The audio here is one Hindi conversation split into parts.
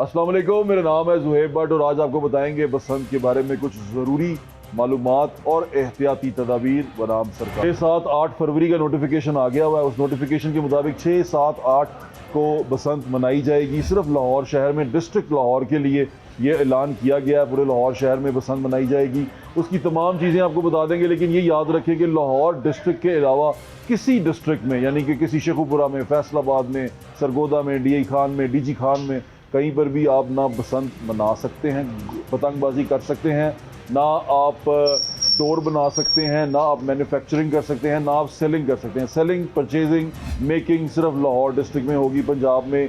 अस्सलाम वालेकुम, मेरा नाम है ज़ुहैब भट्ट और आज आपको बताएंगे बसंत के बारे में कुछ ज़रूरी मालूमात और एहतियाती तदाबीर बनाम सरकार। 6-7-8 फरवरी का नोटिफिकेशन आ गया हुआ है। उस नोटिफिकेशन के मुताबिक 6-7-8 को बसंत मनाई जाएगी। सिर्फ लाहौर शहर में, डिस्ट्रिक्ट लाहौर के लिए ये ऐलान किया गया है। पूरे लाहौर शहर में बसंत मनाई जाएगी। उसकी तमाम चीज़ें आपको बता देंगे, लेकिन ये याद रखें कि लाहौर डिस्ट्रिक्ट के अलावा किसी डिस्ट्रिक्ट में, यानी कि किसी शेखुपुरा में, फैसलाबाद में, सरगोदा में, DI खान में, DG खान में, कहीं पर भी आप ना बसंत मना सकते हैं, पतंगबाजी कर सकते हैं, ना आप डोर बना सकते हैं, ना आप मैन्युफैक्चरिंग कर सकते हैं, ना आप सेलिंग कर सकते हैं। सेलिंग, परचेजिंग, मेकिंग सिर्फ लाहौर डिस्ट्रिक्ट में होगी। पंजाब में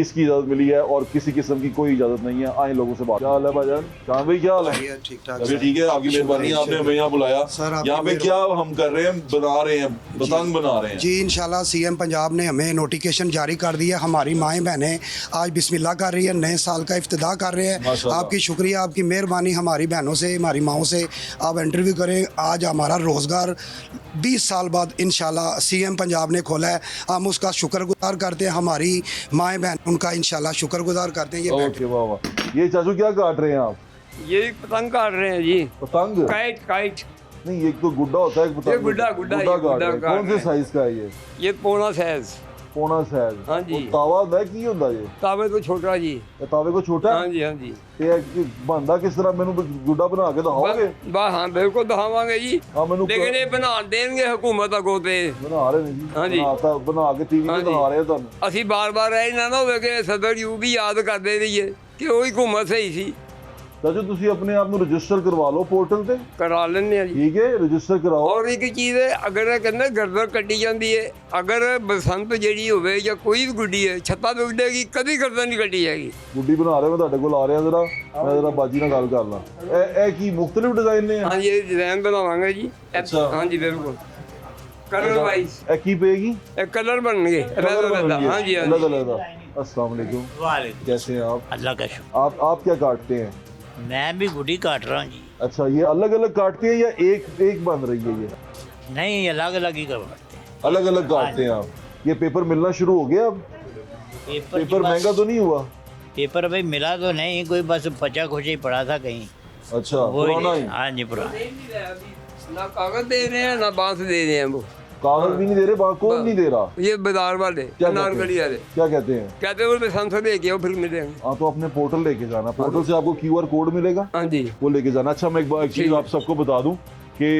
इसकी इजाज़त मिली है और किसी किस्म की कोई इजाज़त नहीं है। आए लोगों से बात। क्या हाल है भाईजान? कहाँ भाई, क्या हाल है? ठीक ठाक। अभी ठीक है, आपकी मेहरबानी, आपने हमें यहाँ बुलाया। यहाँ पे क्या हम कर रहे हैं? बना रहे हैं, पतंग बना रहे हैं जी। इंशाल्लाह CM पंजाब ने हमें नोटिफिकेशन जारी कर दिया। हमारी माएँ बहनें आज बिस्मिल्लाह कर रही है, नए साल का इफ्तिदा कर रहे हैं। आपकी शुक्रिया, आपकी मेहरबानी। हमारी बहनों से, हमारी माओं से आप इंटरव्यू करें। आज हमारा रोज़गार 20 साल बाद इंशाल्लाह CM पंजाब ने खोला है। हम उसका शुक्रगुजार करते हैं। हमारी माएँ बहन उनका इंशाल्लाह शुक्रगुजार करते हैं। ओके, वाह वाह। ये चाचू क्या काट रहे हैं आप? ये पतंग काट रहे हैं जी। पतंग? Kite kite. नहीं, एक तो गुड्डा होता है, एक पतंग। ये गुड्डा काट रहे हैं। कौन से साइज का है ये? ये पौना साइज। पौना साइज? हाँ जी। तावा है की होता है ये? तावे तो छोटा जी। तावे को छोटा? हाँ जी, हाँ जी। ये बनता किस तरह? मैंने गुड्डा बना के दिखाओगे? हाँ बिल्कुल दिखावांगे जी। हाँ, मैंने लेकिन ये बना देंगे हुकूमत अगों ते। बना रहे हैं जी। हाँ जी। बना के टीवी हाँ पे जी। दिखा रहे हैं तुम। ਅਸੀਂ बार-बार ਇਹ ਨਾ ਹੋਵੇ ਕਿ ਸਦਰ ਯੂ ਵੀ याद ਕਰਦੇ रहिए कि ਉਹੀ हुकूमत सही सी। चाचू ਤੁਸੀਂ ਆਪਣੇ ਆਪ ਨੂੰ ਰਜਿਸਟਰ ਕਰਵਾ ਲਓ पोर्टल ਤੇ। करा लेने जी। ठीक है, रजिस्टर कराओ। और एक चीज़ है, अगर कहते गर्दन कट्टी जाती है, अगर बसंत जी होवे या कोई भी गुड्डी है छत्ता तो उड़ेगी, कभी गर्दन नहीं कट्टी जाएगी। गुड्डी बना रहे हो, ਤੁਹਾਡੇ ਕੋਲ ਆ ਰਿਹਾ ਜ਼ਰਾ, ਮੈਂ ਜ਼ਰਾ ਬਾਜੀ ਨਾਲ ਗੱਲ ਕਰ ਲਾਂ। ਇਹ ਕੀ ਮੁxtਲਿਫ ਡਿਜ਼ਾਈਨ ਨੇ? हाँ जी, ये डिजाइन बनावांगे जी। अच्छा। हाँ जी बिल्कुल। कलर वाइज ਇਹ ਕੀ ਪਏਗੀ? कलर बन गए अलग-अलग। हाँ जी, हाँ अलग जी। अलग। अस्सलाम वालेकुम। वालेकुम। कैसे हैं आप? अल्लाह का शुक्र। आप क्या काटते हैं? मैं भी गुड़ी काट रहा हूँ जी। अच्छा, ये अलग अलग काटते हैं या एक बन रही है? ये नहीं, अलग अलग ही करवाते हैं। अलग अलग काटते हैं आप। ये पेपर मिलना शुरू हो गया अब? पेपर की महंगा बस- तो नहीं हुआ? पेपर भाई मिला तो नहीं, कोई बस बचा खुचा ही पड़ा था कहीं। अच्छा, वो पुराना ही? हाँ जी, पुराना। ना कागज दे रहे हैं ना बांस दे रहे हैं वो। कागज भी नहीं दे रहे, कौन नहीं दे रहा? ये बाजार वाले, क्या नारगढ़ी वाले क्या कहते हैं? कहते हैं बसंत से लेके आओ फिर मिलेंगे। हाँ, तो अपने पोर्टल लेके जाना। पोर्टल से आपको QR कोड मिलेगा, हाँ जी। वो लेके जाना। अच्छा, मैं एक चीज़ आप सबको बता दूं कि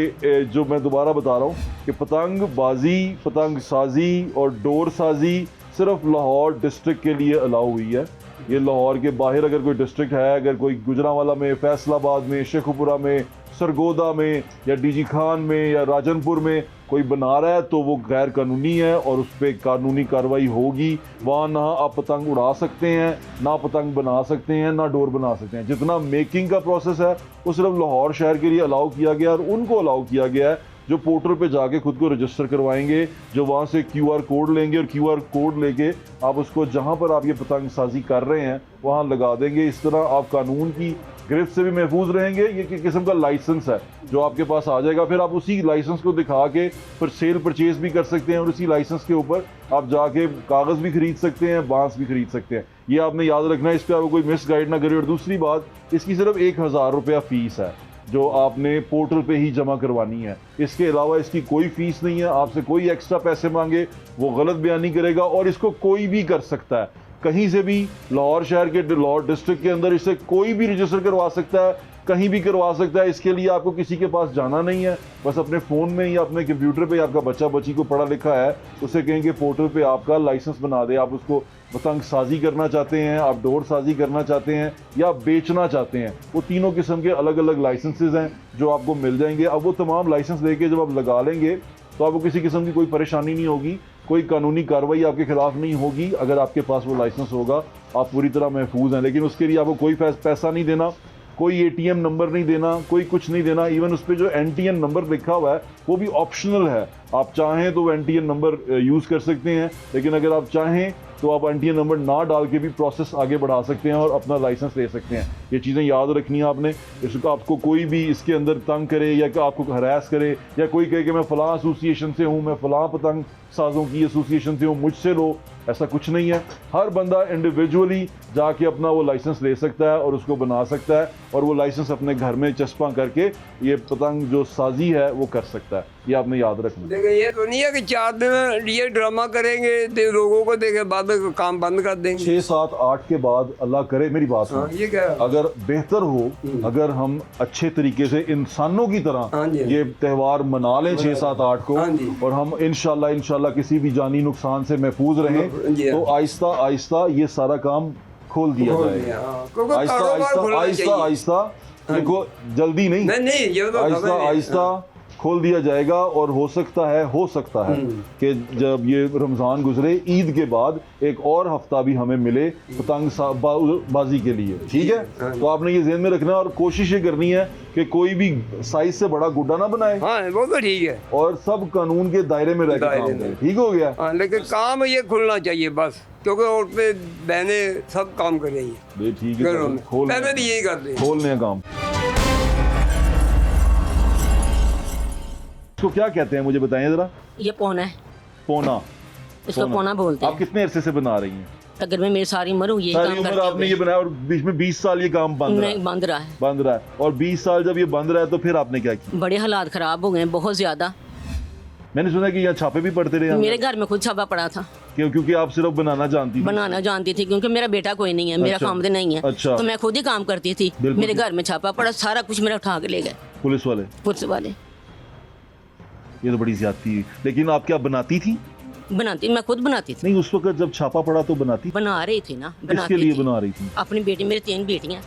जो मैं दोबारा बता रहा हूँ कि पतंगबाजी, पतंग साजी और डोर साजी सिर्फ लाहौर डिस्ट्रिक्ट के लिए अलाउ हुई है। ये लाहौर के बाहर अगर कोई डिस्ट्रिक्ट है, अगर कोई गुजरांवाला में, फैसलाबाद में, शेखुपुरा में, सरगोदा में या DG खान में या राजनपुर में कोई बना रहा है तो वो गैर कानूनी है और उस पर कानूनी कार्रवाई होगी। वहाँ ना आप पतंग उड़ा सकते हैं, ना पतंग बना सकते हैं, ना डोर बना सकते हैं। जितना मेकिंग का प्रोसेस है वो सिर्फ लाहौर शहर के लिए अलाउ किया गया और उनको अलाउ किया गया है जो पोर्टल पे जाके खुद को रजिस्टर करवाएंगे, जो वहाँ से QR कोड लेंगे और QR कोड लेके आप उसको जहाँ पर आप ये पतंग साजी कर रहे हैं वहाँ लगा देंगे। इस तरह आप कानून की गिरफ्त से भी महफूज रहेंगे। ये एक किस्म का लाइसेंस है जो आपके पास आ जाएगा। फिर आप उसी लाइसेंस को दिखा के फिर सेल परचेज भी कर सकते हैं और उसी लाइसेंस के ऊपर आप जाके कागज़ भी खरीद सकते हैं, बांस भी खरीद सकते हैं। ये आपने याद रखना है, इस पर आपको कोई मिस गाइड ना करे। और दूसरी बात, इसकी सिर्फ 1000 रुपया फ़ीस है जो आपने पोर्टल पे ही जमा करवानी है। इसके अलावा इसकी कोई फ़ीस नहीं है। आपसे कोई एक्स्ट्रा पैसे मांगे वो गलत बयानी करेगा और इसको कोई भी कर सकता है, कहीं से भी। लाहौर शहर के, लाहौर डिस्ट्रिक्ट के अंदर इसे कोई भी रजिस्टर करवा सकता है, कहीं भी करवा सकता है। इसके लिए आपको किसी के पास जाना नहीं है, बस अपने फ़ोन में या अपने कंप्यूटर पे आपका बच्चा बच्ची को पढ़ा लिखा है उसे कहेंगे पोर्टल पे आपका लाइसेंस बना दे। आप उसको पतंग साजी करना चाहते हैं, आप डोर साजी करना चाहते हैं या बेचना चाहते हैं, वो तीनों किस्म के अलग अलग लाइसेंसेज हैं जो आपको मिल जाएंगे। अब वो तमाम लाइसेंस लेके जब आप लगा लेंगे तो आपको किसी किस्म की कोई परेशानी नहीं होगी, कोई कानूनी कार्रवाई आपके खिलाफ नहीं होगी। अगर आपके पास वो लाइसेंस होगा आप पूरी तरह महफूज हैं। लेकिन उसके लिए आपको कोई पैसा नहीं देना, कोई ATM नंबर नहीं देना, कोई कुछ नहीं देना। इवन उस पर जो NTN नंबर लिखा हुआ है वो भी ऑप्शनल है। आप चाहें तो वो NTN नंबर यूज़ कर सकते हैं, लेकिन अगर आप चाहें तो आप एनटीए नंबर ना डाल के भी प्रोसेस आगे बढ़ा सकते हैं और अपना लाइसेंस ले सकते हैं। ये चीज़ें याद रखनी है आपने। इसको आपको कोई भी इसके अंदर तंग करे या कि आपको हरास करे या कोई कहे कि मैं फ़लाँ एसोसिएशन से हूँ, मैं फ़लाँ पतंग साजों की एसोसिएशन से हूँ, मुझसे लो, ऐसा कुछ नहीं है। हर बंदा इंडिविजुअली जाके अपना वो लाइसेंस ले सकता है और उसको बना सकता है और वो लाइसेंस अपने घर में चस्पा करके ये पतंग जो साजी है वो कर सकता है। ये आपने याद रखना। देखिए ये तो नहीं है कि 4 दिन ये ड्रामा करेंगे तो लोगों को देखे बाद में काम बंद कर देंगे। 6, 7, 8 के बाद अल्लाह करे, मेरी बात हाँ, सुनो, ये क्या है? अगर बेहतर हो, अगर हम अच्छे तरीके से इंसानों की हाँ तरह जी। ये त्यौहार मना लें 6, 7, 8 को हाँ जी। और हम इंशाल्लाह किसी भी जानी नुकसान से महफूज रहें जी। तो आहिस्ता आहिस्ता ये सारा काम खोल दिया जाएगा। हाँ, क्योंकि आहिस्ता कारोबार आहिस्ता खुलना आहिस्ता चाहिए। आहिस्ता, देखो जल्दी नहीं, नहीं ये तो आहिस्ता समझ नहीं। आहिस्ता खोल दिया जाएगा और हो सकता है कि जब ये रमज़ान गुजरे, ईद के बाद एक और हफ्ता भी हमें मिले पतंग बाजी के लिए, ठीक है? तो आपने ये ज़हन में रखना है और कोशिश ये करनी है कि कोई भी साइज से बड़ा गुड्डा ना बनाए हाँ वो तो ठीक है। और सब कानून के दायरे में रह के दायरे काम में। करें, ठीक हो गया? हाँ लेकिन काम ये खुलना चाहिए बस, क्योंकि औरतें बहनें सब काम कर रही हैं ये ठीक घरों है, में। खोल पहले भी यही करते हैं। खोलने हैं काम। इसको क्या कहते हैं मुझे बताएं जरा। ये पौना है, पोना। इसको पौना बोलते आप हैं। कितने अरसे से बना रही हैं? तकरीबन मेरी सारी उम्र हुई है सारी काम उम्र करते आपने ये हुए। बनाया और बीच में 20 साल ये काम बंद रहा है? नहीं बंद रहा है, बंद रहा है। और 20 साल जब ये बंद रहा है तो फिर आपने क्या किया? बड़े हालात खराब हो गए बहुत ज्यादा। मैंने सुना कि यहाँ छापे भी पड़ते रहे मेरे घर में खुद छापा पड़ा था, क्योंकि आप सिर्फ बनाना जानती थी। बनाना जानती थी क्योंकि मेरा बेटा कोई नहीं है, मेरा अच्छा। खामदे नहीं है, अच्छा। तो मैं खुद ही काम करती थी। बिल्कुल। मेरे घर में छापा पड़ा, सारा कुछ मेरा उठा के ले गए पुलिस वाले। पुलिस वाले। ये तो बड़ी ज्यादती है। लेकिन आप क्या बनाती थी? बनाती, मैं खुद बनाती थी। नहीं, उस वक्त जब छापा पड़ा तो बनाती? बना रही थी ना, किसके बनाती लिए थी बना रही थी? अपनी बेटी, मेरी 3 बेटियां।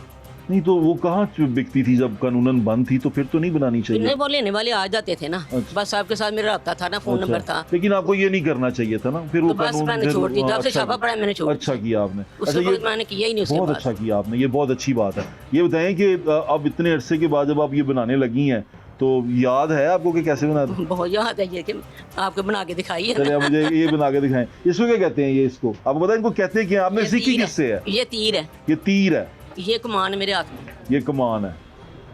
नहीं तो वो कहाँ बिकती थी जब कानूनन बंद थी? तो फिर तो नहीं बनानी चाहिए। नहीं वो लेने वाले आ जाते थे ना, अच्छा। बस आपके साथ मेरा रब्ता था ना, फोन नंबर अच्छा। था, लेकिन आपको ये नहीं करना चाहिए था ना फिर वो तो बस कानून मैंने फिर- छोड़ दी। जब से अच्छा छापा पड़ा मैंने छोड़ अच्छा किया आपने। उसके अच्छा, बाद मैंने किया ही नहीं उसके बहुत बाद। अच्छा किया आपने, ये बहुत अच्छी बात है। ये बताएं कि अब इतने अरसे के बाद जब आप ये बनाने लगी हैं तो याद है आपको कि कैसे बनाते? बहुत याद है ये कि आपको बना के दिखाई है चलिए आप मुझे ये बना के दिखाएं। इसको क्या कहते हैं? ये इसको आपको पता है इनको कहते हैं क्या? आपने ये सीखी तीर है। किससे है? ये तीर है, ये तीर है, ये कमान मेरे हाथ में। ये कमान है।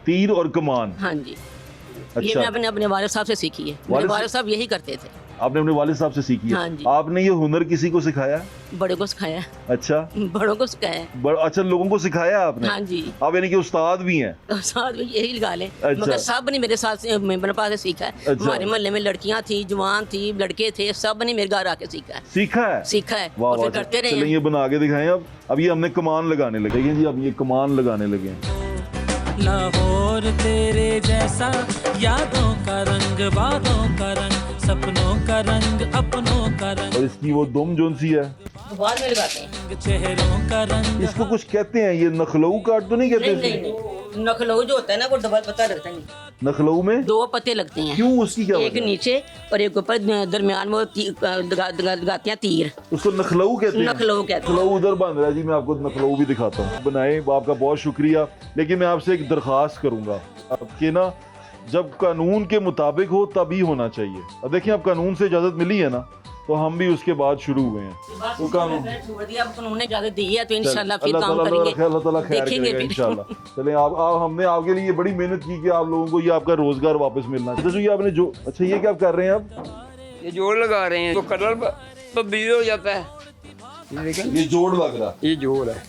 तीर और कमान। हाँ जी, ये अच्छा, मैं अपने वालिद साहब से सीखी है। मेरे वालिद वालिद साहब यही करते थे। आपने अपने वालिद साहब से सीखी है? हाँ जी। आपने ये हुनर किसी को सिखाया? बड़े को सिखाया, अच्छा, बड़ों को सिखाया। अच्छा, लोगों को सिखाया आपने? हाँ जी, आप यानी कि उस्ताद भी हैं? और साथ में यही लगा लें। अच्छा। मगर सब ने मेरे साथ मेरे पास से सीखा है। अच्छा। हमारे मोहल्ले में लड़कियां थी, जवान थी, लड़के थे, सब ने मेरे घर आके सीखा है। सीखा है? सीखा है वाह और वाह, फिर करते रहे चलिए हैं। ये बना के दिखाएं। अब ये हमने कमान लगाने लगे हैं जी, अब ये कमान लगाने लगे हैं। लाहौर तेरे जैसा, यादों का रंग, बातों का रंग, सपनों का रंग, अपनों का रंग, और इसकी वो दुम जोन सी है, तो बाद में लगाते हैं। चेहरों का रंग। इसको कुछ कहते हैं, ये नखलऊ काट तो नहीं नहीं कहते? नहीं नहीं, नखलऊ जो होता है ना वो डबल पत्ता लगता है। नखलऊ में 2 पत्ते लगते हैं, क्यों? उसकी क्या एक वजह है? नीचे और एक ऊपर, दरमियान में वो लगाते हैं तीर। उसको नखलऊ कहते हैं? नखलऊ कहते हैं। नखलऊ उधर बन रहा है जी, मैं आपको नखलऊ भी दिखाता हूँ। बनाए, आपका बहुत शुक्रिया। लेकिन मैं आपसे एक दरख्वास्त करूंगा आपके ना, जब कानून के मुताबिक हो तभी होना चाहिए। अब देखिए, अब कानून से इजाजत मिली है ना, तो हम भी उसके बाद शुरू हुए हैं। वो कानून छोड़ दिया, अब कानून ने इजाजत दी है तो इंशाल्लाह फिर अल्लाह काम ताला करेंगे, अल्लाह ताला खैर देखेंगे करेगा फिर। इंशाल्लाह। चलें, आप हमने आपके लिए बड़ी मेहनत की कि आप लोगों को ये आपका रोजगार वापस मिलना चाहिए। तो ये आपने जो, अच्छा ये क्या आप कर रहे हैं अब? ये जोड़ लगा रहे हैं तो कलर तब्दील हो जाता है। ये देखें, ये जोड़ लग रहा, ये जोड़ है।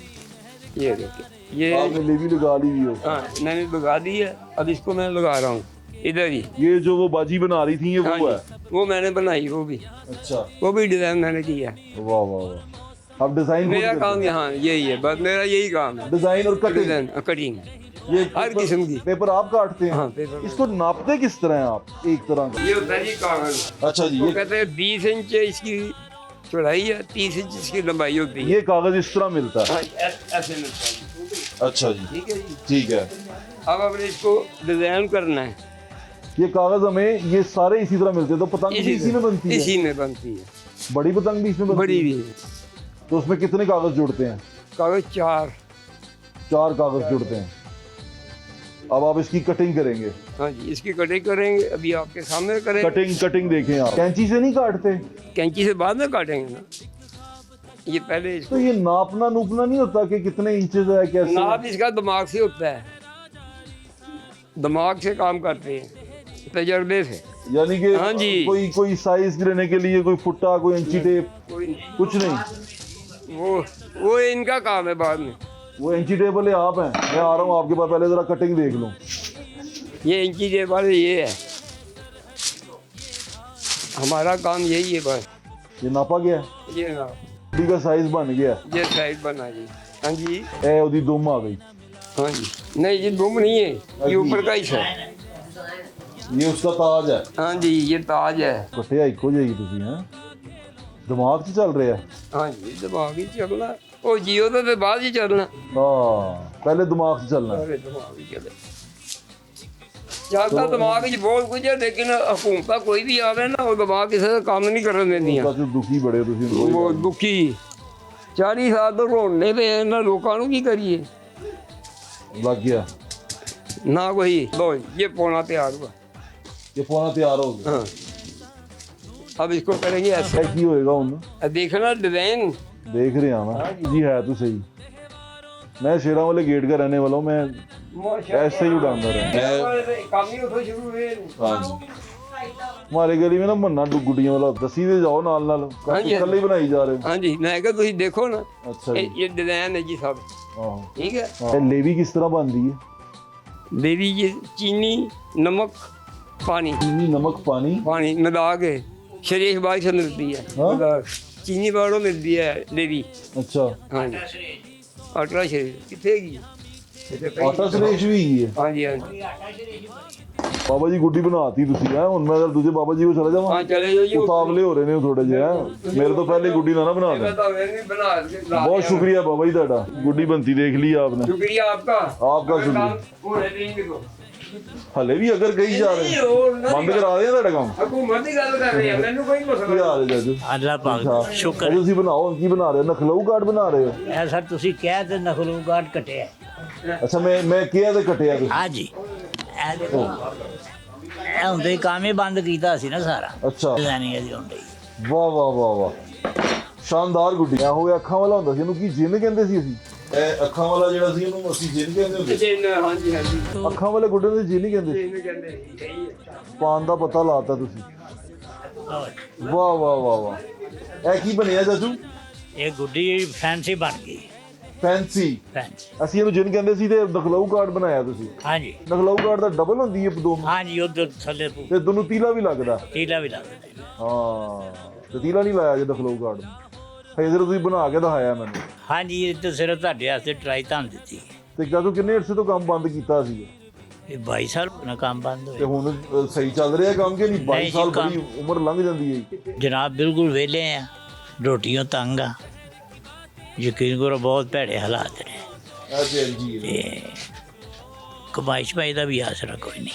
ये देखिए, ये आपने लेवी लगा ली हुई हो। हाँ मैंने लगा दी है, अब इसको मैं लगा रहा हूँ इधर ही। ये जो वो बाजी बना रही थी ये हाँ वो जी, है? वो मैंने बनाई, वो भी अच्छा, डिजाइन मैंने किया है। वाह वाह वाह। अब डिजाइन मेरा काम यहाँ यही है, बस मेरा यही काम है, डिजाइन और कटिंग, डिजाइन कटिंग। ये हर पेपर- किस्म की। पेपर आप काटते हैं? हाँ, पेपर। इसको नापते किस तरह हैं आप? एक तरह का, ये होता है जी कागज। अच्छा जी, वो ये कहते हैं 20 इंच इसकी चौड़ाई है, 30 इंच इसकी लंबाई होती है। ये कागज इस तरह मिलता है? हाँ, ऐसे मिलता है। अच्छा जी, ठीक है जी। ठीक है। अब अपने इसको डिजाइन करना है, ये कागज हमें ये सारे इसी तरह मिलते हैं, तो पतंग भी इसी में बनती है? इसी में बनती है, बड़ी पतंग भी इसमें बनती बड़ी है? भी है। तो उसमें कितने कागज जुड़ते हैं? कागज 4। 4 कागज जुड़ते हैं। अब आप इसकी कटिंग करेंगे? हाँ जी, इसकी कटिंग करेंगे, अभी आपके सामने करेंगे। कटिंग देखें आप, कैंची से नहीं काटते? कैंची से बाद में काटेंगे ना। ये पहले तो ये नापना नूपना नहीं होता कि कितने इंचेस है कैसे? नाप इसका दिमाग से होता है, दिमाग से काम करते हैं, तजर्बे से। यानी कि हाँ जी। कोई साइज गिरने के लिए कोई फुट्टा, कोई इंची टेप, कोई नहीं, कुछ नहीं। वो इनका काम है बाद में। वो इंची टेप वाले आप हैं, मैं आ रहा हूँ आपके पास, पहले जरा कटिंग देख लूँ। ये इंची टेप वाले ये है, हमारा काम यही है बस। ये नापा गया, ये ना गुड्डी का साइज बन गया, ये साइड बना जी। हाँ जी, ए ओदी दुम आ गई। हाँ जी। नहीं ये दुम नहीं है, ये ऊपर का ही है। ये उसका ताज है। हाँ जी, ये ताज है। कटिया इको जाएगी तुसी हैं, दिमाग से चल रहे हैं। हाँ जी, दिमाग ही चलना, वो जियो तो बाद ही चलना। हाँ, पहले दिमाग से चलना है। अरे दिमाग ही चले, चलता दिमाग ही बहुत कुछ है, लेकिन हुकूमत कोई भी आवे ना, वो दिमाग किसी का काम नहीं करने देंदियां। बस दुखी बड़े तुसी वो दुखी 40 साल तो रोने पे ना, लोगों को की करिए लग गया। ना कोई। लो ये पौना तैयार हुआ। ये पौना तैयार हो गया। हाँ, अब इसको करेंगे ऐसे। क्या की होएगा उन देखना डिजाइन। देख रहे हैं ना जी, है तो सही। मैं शेरा वाले गेट का रहने वाला हूँ, मैं ऐसे ही उड़ाता रहा। काम ही उठो शुरू हुए। हमारे गली में ना मन्ना गुड्डियां वाला दसी दे जाओ नाल नाल, हाँ जी। कल ही बनाई जा रहे हो। हाँ जी, मैं कहा तुम देखो ना, अच्छा जी। ये डिजाइन है जी सब, हाँ। ठीक है। हाँ। लेवी किस तरह बनती है? देवी ये चीनी नमक पानी, चीनी नमक पानी पानी मिला के शरीफ बाई से मिलती है। हाँ? मिला के। चीनी बाड़ो मिलती है देवी। अच्छा, हाँ जी, अठारह शरीफ कितने की? आटा सुरेश भी है। हाँ जी, हाँ जी। बाबा जी गुड्डी बनाती तुसी है, हुन मैं अगर दूजे बाबा जी को चला जावां, हाँ चले जाओ जी। उतावले हो रहे ने थोड़े जे हैं, मेरे तो पहले गुड्डी ना बना दे। बहुत शुक्रिया बाबा जी ਤੁਹਾਡਾ, गुड्डी बनती देख ली आपने। शुक्रिया आपका। आपका शुक्रिया। पूरे दिन को हले भी अगर कही जा रहे बंद करा दें ਤੁਹਾਡਾ ਕੰਮ। हुकूमत की गल कर रही है, मैंने कोई ਕੀ मसला ਹਾਲ ਹੈ ਜਾਜੂ? ਅੱਲਾ ਪਾਕ ਸ਼ੁਕਰ ਇਹ ਤੁਸੀਂ ਬਣਾਓ, ਕੀ ਬਣਾ ਰਹੇ ਹੋ? ਨਖਲਊ ਕਾਰਡ ਬਣਾ ਰਹੇ ਹੋ? ਹੈ ਸਰ ਤੁਸੀਂ ਕਹਿ ਤੇ ਨਖਲੂਗਾਟ ਕਟਿਆ ਅੱਛਾ, ਮੈਂ ਕਿਹਾ ਤੇ ਕਟਿਆ ਤੁਸੀਂ। ਹਾਂਜੀ ਇਹ ਦੇਖੋ ਇਹ ਹੁੰਦੇ ਹੀ ਕੰਮ ਹੀ ਬੰਦ ਕੀਤਾ ਸੀ ਨਾ ਸਾਰਾ ਅੱਛਾ, ਡਿਜ਼ਾਈਨਿੰਗ ਦੀ ਹੁੰਦੀ ਵਾਹ ਵਾਹ ਵਾਹ ਵਾਹ, ਸ਼ਾਨਦਾਰ ਗੁੱਡੀ। ਇਹ ਹੋਇਆ ਅੱਖਾਂ ਵਾਲਾ ਹੁੰਦਾ ਸੀ, ਇਹਨੂੰ ਕੀ ਜਿੰਨ ਕਹਿੰਦੇ ਸੀ ਅਸੀਂ? ਇਹ ਅੱਖਾਂ ਵਾਲਾ ਜਿਹੜਾ ਸੀ ਇਹਨੂੰ ਅਸੀਂ ਜਿੰਨ ਕਹਿੰਦੇ ਹੁੰਦੇ ਸੀ। हाँ जी, हाँ जी। ਅੱਖਾਂ ਵਾਲੇ ਗੁੱਡੇ ਨੂੰ ਜਿੰਨ ਹੀ ਕਹਿੰਦੇ ਸੀ। ਇਹਨੂੰ ਕਹਿੰਦੇ ਸਹੀ ਹੈ। ਪਾਨ ਦਾ ਪਤਾ ਲਾਤਾ ਤੁਸੀਂ। ਵਾਹ ਵਾਹ ਵਾਹ ਵਾਹ, ਇਹ ਕੀ ਬਣਿਆ ਚਾਚੂ? ਇਹ ਗੁੱਡੀ ਫੈਂਸੀ ਬਣ ਗਈ ਫੈਂਸੀ। ਫੈਂਸੀ ਅਸੀਂ ਇਹਨੂੰ ਜਿੰਨ ਕਹਿੰਦੇ ਸੀ ਤੇ ਨਖਲਊ ਕਾਰਡ ਬਣਾਇਆ ਤੁਸੀਂ। ਹਾਂਜੀ ਨਖਲਊ ਕਾਰਡ ਦਾ ਡਬਲ ਹੁੰਦੀ ਹੈ ਦੋ, ਹਾਂਜੀ ਉਧਰ ਥੱਲੇ ਤੇ ਦੋਨੋਂ ਤੀਲਾ ਵੀ ਲੱਗਦਾ। ਟੀਲਾ ਵੀ ਲੱਗਦਾ ਹਾਂ, ਤੇ ਤੀਲਾ ਨਹੀਂ ਲਾਇਆ ਜੇ ਨਖਲਊ ਕਾਰਡ ਨੂੰ। ਫੇਰ ਤੁਸੀਂ ਬਣਾ ਕੇ ਦਿਖਾਇਆ ਮੈਨੂੰ। ਹਾਂਜੀ ਇਹ ਤਾਂ ਸਿਰਫ ਤੁਹਾਡੇ ਵਾਸਤੇ ਟਰਾਈ ਤੁਹਾਨੂੰ ਦਿੱਤੀ ਤੇ ਚਾਚੂ ਕਿੰਨੇ ਅਰਸੇ ਤੋਂ ਕੰਮ ਬੰਦ ਕੀਤਾ ਸੀ? ਇਹ 22 ਸਾਲ ਨਾ ਕੰਮ ਬੰਦ ਤੇ ਹੋਇਆ ਹੁਣ ਸਹੀ ਚੱਲ ਰਿਹਾ ਕੰਮ ਕਿ ਨਹੀਂ? 22 ਨਹੀਂ ਜੀ, ਸਾਲ ਕੰਮ- ਬੜੀ ਉਮਰ ਲੰਘ ਜਾਂਦੀ ਹੈ। ਜਨਾਬ ਬਿਲਕੁਲ ਵਿਹਲੇ ਆ ਰੋਟੀਆਂ ਤੰਗ ਆ ਯਕੀਨ ਕਰੋ ਬਹੁਤ ਭੈੜੇ ਹਾਲਾਤ ਨੇ ਜੀ ਤੇ ਕਮਾਈ ਸ਼ਮਾਈ ਦਾ ਵੀ ਆਸਰਾ ਕੋਈ ਨਹੀਂ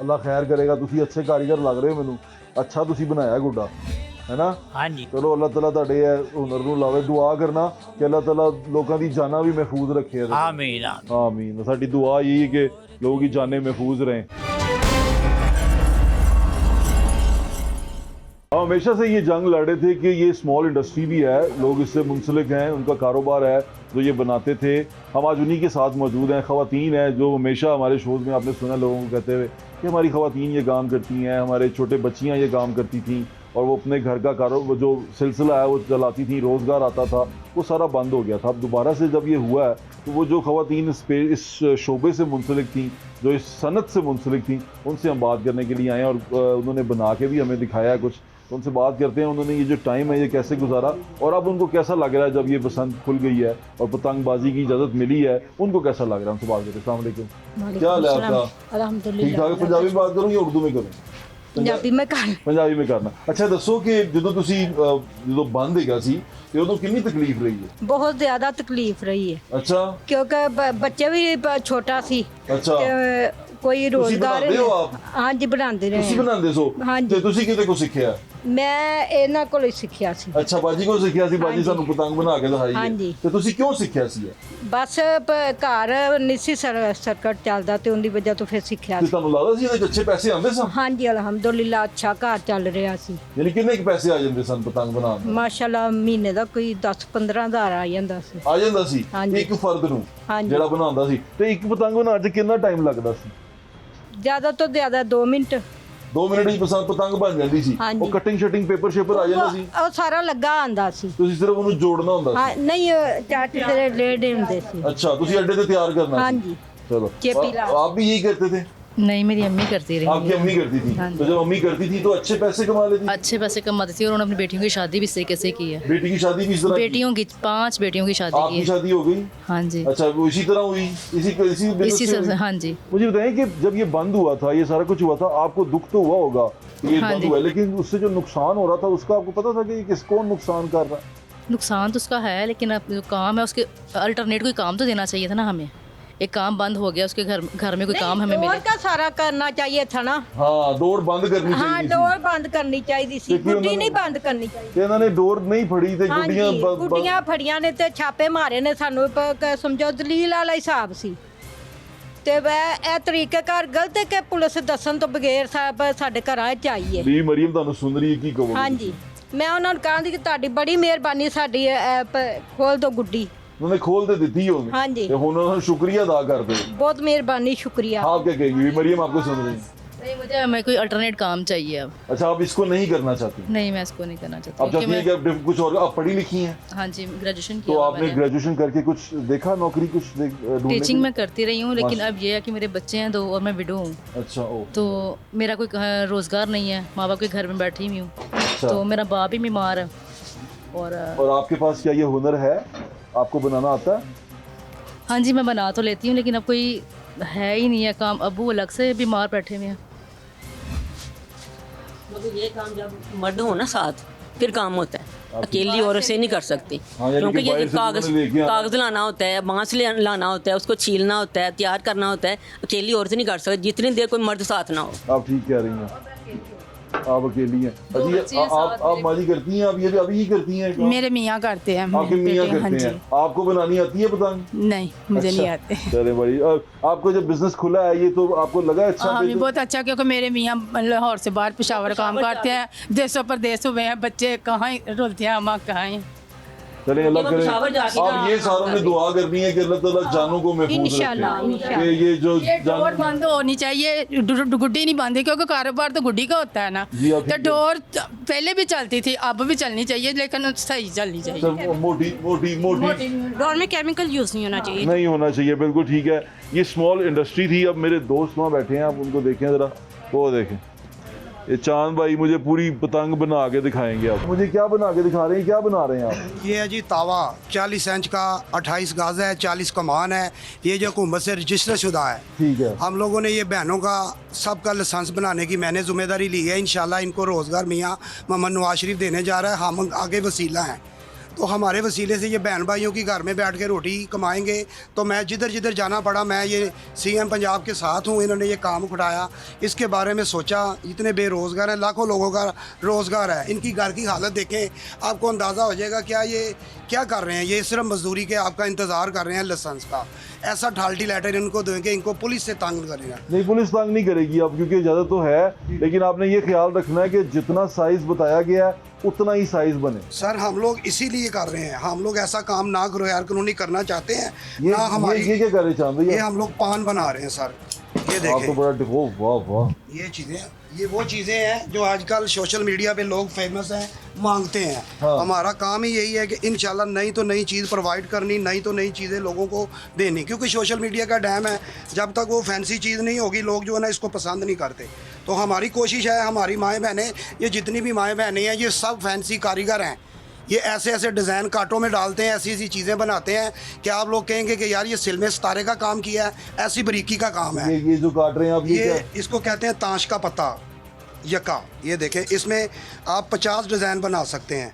ਅੱਲਾ ਖੈਰ ਕਰੇਗਾ। ਤੁਸੀਂ ਅੱਛੇ ਕਾਰੀਗਰ ਲੱਗ ਰਹੇ ਹੋ ਮੈਨੂੰ। ਅੱਛਾ ਤੁਸੀਂ ਬਣਾਇਆ ਗੁੱਡਾ, ਹੈ ਨਾ? ਹਾਂਜੀ ਚਲੋ ਅੱਲਾਹ ਤਾਲਾ ਤੁਹਾਡੇ ਇਹ ਹੁਨਰ ਨੂੰ ਲਾਵੇ। ਦੁਆ ਕਰਨਾ ਕਿ ਅੱਲਾਹ ਤਾਲਾ ਲੋਕਾਂ ਦੀ ਜਾਨਾਂ ਵੀ ਮਹਿਫੂਜ਼ ਰੱਖੇ। ਆਮੀਨ ਆਮੀਨ। आमीन। साडी दुआ यही है कि लोगों की जानें महफूज रहें। हम हमेशा से ये जंग लड़े थे कि ये स्मॉल इंडस्ट्री भी है, लोग इससे मुंसलिक हैं, उनका कारोबार है जो ये बनाते थे। हम आज उन्हीं के साथ मौजूद हैं। ख़वातीन हैं जो हमेशा हमारे शोज़ में आपने सुना लोगों को कहते हुए कि हमारी ख़वातीन ये काम करती हैं, हमारे छोटे बच्चियाँ ये काम करती थी और वो अपने घर का कारोबार जो सिलसिला है वो चलाती थी, रोज़गार आता था, वो सारा बंद हो गया था। अब दोबारा से जब ये हुआ है तो वो जो ख़वातीन इस शोबे से मुंसलिक थी, जो इस सनत से मुंसलिक थी, उनसे हम बात करने के लिए आए हैं और उन्होंने बना के भी हमें दिखाया है कुछ। तो उनसे बात करते हैं उन्होंने ये जो टाइम है ये कैसे गुजारा और अब उनको कैसा लग रहा है जब ये बसंत खुल गई है और पतंगबाजी की इजाज़त मिली है, उनको कैसा लग रहा है? उनसे बात करते हैं। अस्सलाम वालेकुम, क्या हाल है आपका? ठीक ठाक। पंजाबी में बात करूँ या उर्दू में करूँ? ਪੰਜਾਬੀ ਮੈਂ ਕਰ ਪੰਜਾਬੀ में करना। अच्छा दसो कि ਜਦੋਂ ਤੁਸੀਂ ਜਦੋਂ ਬੰਦ ਹੈਗਾ ਸੀ ਤੇ ਉਦੋਂ ਕਿੰਨੀ ਤਕਲੀਫ ਰਹੀ ਹੈ? ਬਹੁਤ ਜ਼ਿਆਦਾ ਤਕਲੀਫ ਰਹੀ ਹੈ ਅੱਛਾ ਕਿਉਂਕਿ ਬੱਚੇ ਵੀ ਛੋਟਾ ਸੀ ਅੱਛਾ, ਤੇ ਕੋਈ ਤੁਸੀਂ ਰੋਜ਼ਗਾਰ ਬਣਾਉਂਦੇ ਹੋ ਆਪ? ਹਾਂਜੀ ਬਣਾਉਂਦੇ ਰਹੇ ਤੁਸੀਂ ਬਣਾਉਂਦੇ ਸੋ ਹਾਂਜੀ। ਤੇ ਤੁਸੀਂ ਕਿਤੇ ਕੋ ਸਿੱਖਿਆ? ਮੈਂ ਇਹਨਾਂ ਕੋਲ ਹੀ ਸਿੱਖਿਆ ਸੀ ਅੱਛਾ ਬਾਜੀ ਕੋਲ ਸਿੱਖਿਆ ਸੀ, ਬਾਜੀ ਹਾਂਜੀ। ਸਾਨੂੰ ਪਤੰਗ ਬਣਾ ਕੇ ਦਿਖਾਈ ਹੈ ਹਾਂਜੀ। ਤੇ ਤੁਸੀਂ ਕਿਉਂ ਸਿੱਖਿਆ ਸੀ ਇਹ? ਬਸ ਘਰ ਨਿੱਸੀ ਸਰਕਟ ਚੱਲਦਾ ਤੇ ਉਹਦੀ ਵਜ੍ਹਾ ਤੋਂ ਫਿਰ ਸਿੱਖਿਆ ਤੇ ਸੀ। ਤੁਹਾਨੂੰ ਲੱਗਦਾ ਸੀ ਇਹਦੇ 'ਚ ਅੱਛੇ ਪੈਸੇ ਆਉਂਦੇ ਸਨ? ਹਾਂਜੀ ਅਲਹਮਦੁਲਿਲਾ ਅੱਛਾ ਘਰ ਚੱਲ ਰਿਹਾ ਸੀ। ਯਾਨੀ ਕਿੰਨੇ ਕੁ ਪੈਸੇ ਆ ਜਾਂਦੇ ਸਨ ਪਤੰਗ ਬਣਾਉਣ ਦੇ? ਮਾਸ਼ਾਅੱਲਾ ਮਹੀਨੇ ਦਾ ਕੋਈ 10-15 ਹਜ਼ਾਰ ਆ ਜਾਂਦਾ ਸੀ। ਆ ਜਾਂਦਾ ਸੀ ਹਾਂਜੀ। ਇੱਕ ਫਰਦ ਨੂੰ ਹਾਂਜੀ। ਜਿਹੜਾ ਬਣਾਉਂਦਾ ਸੀ। ਤੇ ਇੱਕ ਪਤੰਗ ਬਣਾਉਣ 'ਚ ਕਿੰਨਾ ਟਾਈਮ ਲੱਗਦਾ ਸੀ? ਜ਼ਿਆਦਾ ਤੋਂ ਜ਼ਿਆਦਾ 2 ਮਿੰਟ। 2 ਮਿੰਟ ਵਿੱਚ ਪਤੰਗ ਬਣ ਜਾਂਦੀ ਸੀ। ਹਾਂਜੀ। ਉਹ ਕਟਿੰਗ ਸ਼ਟਿੰਗ ਪੇਪਰ ਸ਼ੇਪਰ ਆ ਜਾਂਦਾ ਸੀ? ਉਹ ਸਾਰਾ ਲੱਗਾ ਆਂਦਾ ਸੀ। ਤੁਸੀਂ ਸਿਰਫ ਉਹਨੂੰ ਜੋੜਨਾ ਹੁੰਦਾ ਹਾਂ ਸੀ? ਨਹੀਂ ਚਾਟ ਦੇ ਲੇਡੇ ਹੁੰਦੇ ਸੀ। अच्छा तुसी अड्डे से तैयार करना हाँ थी। जी। चलो चेपी ला। आप भी यही करते थे? नहीं, मेरी अम्मी करती रही आपकी है। अम्मी करती थी? हाँ जी। तो जब अम्मी करती थी तो अच्छे पैसे कमा लेती थी? अच्छे पैसे कमाती थी और उन्होंने अपनी बेटियों की शादी भी इस तरीके से की है। बेटी की शादी भी इस तरह की? बेटियों की 5 बेटियों की शादी की आपकी है। शादी हो गई? हाँ जी, अच्छा वो इसी तरह हुई? इसी business इसी से से हुई? हाँ जी। मुझे बताएं कि जब ये बंद हुआ था, ये सारा कुछ हुआ था, आपको दुख तो हुआ होगा कि ये हाँ बंद जी। हुआ है, लेकिन उससे जो नुकसान हो रहा था उसका आपको पता था कि कौन नुकसान कर रहा है? नुकसान तो उसका है, लेकिन अब जो काम है उसके अल्टरनेट कोई काम तो देना चाहिए था ना हमें। एक काम बंद हो गया, उसके घर में कोई काम हमें डोर मिले। का सारा करना चाहिए था ना। हाँ डोर बंद करनी हाँ चाहिए डोर बंद करनी चाहिए सी। क्योंकि गुड्डी उन्होंने- नहीं बंद करनी चाहिए। थी। इन्होंने डोर नहीं फड़ी थे, हाँ गुड्डियां जी गुड्डियां फड़ियां ने ते छापे मारे ने सानू समझो दलील वाला हिसाब सी ਤੇ ਇਹ ਤਰੀਕੇਕਾਰ ਗਲਤ ਹੈ ਕਿ ਪੁਲਿਸ ਦੱਸਣ ਤੋਂ ਬਗੈਰ ਸਾਡੇ ਘਰਾਂ 'ਚ ਆਈ ਹੈ। ਵੀ ਮਰੀਮ ਤੁਹਾਨੂੰ ਸੁਣ ਰਹੀ ਹੈ, ਕੀ ਕਹੋਗੇ? ਹਾਂਜੀ ਮੈਂ ਉਹਨਾਂ ਨੂੰ ਕਹਾਂਗੀ ਕਿ ਤੁਹਾਡੀ ਬੜੀ ਮਿਹਰਬਾਨੀ, ਸਾਡੀ ਖੋਲ ਦੋ ਗੁੱਡੀ। उन्होंने खोल दे दी होगी। हाँ जी। ਤੇ ਹੁਣ ਉਹਨਾਂ ਨੂੰ ਸ਼ੁਕਰੀਆ ਅਦਾ ਕਰਦੇ। ਬਹੁਤ ਮਿਹਰਬਾਨੀ ਸ਼ੁਕਰੀਆ। आप क्या कहेंगी? भी मरियम आपको सुन रही है? नहीं, मुझे हमें कोई अल्टरनेट काम चाहिए अब। अच्छा आप इसको नहीं करना चाहती? नहीं, मैं इसको नहीं करना चाहती आप चाहती हैं कि आप कुछ और? आप पढ़ी लिखी हैं हाँ जी, ग्रेजुएशन तो किया हुआ आपने मैंने। ग्रेजुएशन करके कुछ देखा, नौकरी कुछ ढूंढने टीचिंग की? मैं करती रही हूँ, लेकिन माशा- अब ये है कि मेरे बच्चे हैं 2 और मैं विडो हूँ, अच्छा ओ तो मेरा कोई रोज़गार नहीं है। माँ बाप के घर में बैठी हुई हूँ, अच्छा। तो मेरा बाप भी बीमार है। और और आपके पास क्या ये हुनर है? आपको बनाना आता है? हाँ जी, मैं बना तो लेती हूँ, लेकिन अब कोई है ही नहीं है काम। अबू अलग से बीमार बैठे हुए हैं। मगर ये काम जब मर्द हो ना साथ फिर काम होता है, अकेली औरत से नहीं कर सकती। हाँ, यानी क्योंकि कि ये बाहर से कागज उन्होंने लेके आना। कागज लाना होता है, बांस लाना होता है, उसको छीलना होता है, तैयार करना होता है। अकेली औरत नहीं कर सकती जितनी देर कोई मर्द साथ ना हो। आप ठीक कह रही हैं, आप अकेली हैं। दो अच्छा बच्चे हैं साथ आप माजी करती हैं? आप ये भी अभी ही करती हैं काम? मेरे मियाँ करते हैं। आपके मेरे मियाँ बेटे, हाँ करते जी। हैं। आपको बनानी आती है पतंग? नहीं, मुझे नहीं अच्छा, आते। चले भाई। और आपको जब बिजनेस खुला है ये तो आपको लगा अच्छा? हाँ, कि हमें जो- बहुत अच्छा, क्योंकि मेरे मियाँ लाहौर से बाहर पेशावर काम करते हैं, देशों परदेश हुए हैं, बच्चे कहाँ रुलते हैं, हम कहाँ हैं। चले अल्लाह ये करे। पेशावर जाके आप ना ये काम सारों ने कर दुआ करनी है कि अल्लाह ताला जानों को महफूज इंशाल्लाह, रखे। इंशाल्लाह। कि ये जो ये डोर जान बंद होनी चाहिए, गुड्डी नहीं बंद, क्योंकि कारोबार तो गुड्डी का होता है ना। जी, आप तो ठीक डोर पहले भी चलती थी, अब भी चलनी चाहिए, लेकिन सही चलनी चाहिए। सब मोटी मोटी मोटी डोर में केमिकल यूज नहीं होना चाहिए। नहीं होना चाहिए, बिल्कुल ठीक है। ये स्मॉल इंडस्ट्री थी। अब मेरे दोस्त वहाँ बैठे हैं, आप उनको देखें ज़रा, वो देखें। ये चांद भाई मुझे पूरी पतंग बना के दिखाएंगे। आप मुझे क्या बना के दिखा रहे हैं? क्या बना रहे हैं आप? ये है जी तावा 40 इंच का, 28 गाज है, 40 कमान है। ये जो हुकूमत से रजिस्टर शुदा है। ठीक है। हम लोगों ने ये बहनों का सबका लाइसेंस बनाने की मैंने जिम्मेदारी ली है। इंशाल्लाह इनको रोज़गार मियाँ मोहम्मद नवाज शरीफ देने जा रहा है। हम आगे वसीला हैं, तो हमारे वसीले से ये बहन भाइयों की घर में बैठ के रोटी कमाएंगे। तो मैं जिधर जिधर जाना पड़ा, मैं ये सीएम पंजाब के साथ हूँ। इन्होंने ये काम उठाया, इसके बारे में सोचा। इतने बेरोज़गार हैं, लाखों लोगों का रोज़गार है। इनकी घर की हालत देखें, आपको अंदाज़ा हो जाएगा क्या ये क्या कर रहे हैं। ये सिर्फ मजदूरी के आपका इंतज़ार कर रहे हैं लाइसेंस का। ऐसा ठाल्टी लेटर इनको देंगे, इनको पुलिस से तंग करेगा। नहीं पुलिस तंग नहीं करेगी अब, क्योंकि इजाज़त तो है, लेकिन आपने ये ख्याल रखना है कि जितना साइज़ बताया गया है उतना ही साइज़ बने। सर हम लोग इसीलिए कर रहे हैं, हम लोग ऐसा काम ना करो यार, कानूनी करना चाहते हैं ना हमारी। ये क्या कर रहे चांद ये भैया? हम लोग पान बना रहे हैं सर, ये आप तो देखें। बड़ा डिफो, वाह वाह। ये चीज़ें, ये वो चीज़ें हैं जो आजकल सोशल मीडिया पे लोग फेमस हैं, मांगते हैं। हाँ। हमारा काम ही यही है कि इंशाल्लाह नई तो नई चीज़ प्रोवाइड करनी, नई तो नई चीज़ें लोगों को देनी, क्योंकि सोशल मीडिया का डैम है। जब तक वो फैंसी चीज़ नहीं होगी, लोग जो है ना इसको पसंद नहीं करते। तो हमारी कोशिश है, हमारी माएँ बहनें, ये जितनी भी माएँ बहनें हैं, ये सब फैंसी कारीगर हैं। ये ऐसे ऐसे डिज़ाइन कांटों में डालते हैं, ऐसी ऐसी चीज़ें बनाते हैं कि आप लोग कहेंगे कि यार ये सिल में सितारे का काम किया है। ऐसी बारीकी का काम है। ये जो काट रहे हैं आप, ये ये क्या? इसको कहते हैं ताश का पत्ता, यका। ये देखें, इसमें आप 50 डिज़ाइन बना सकते हैं।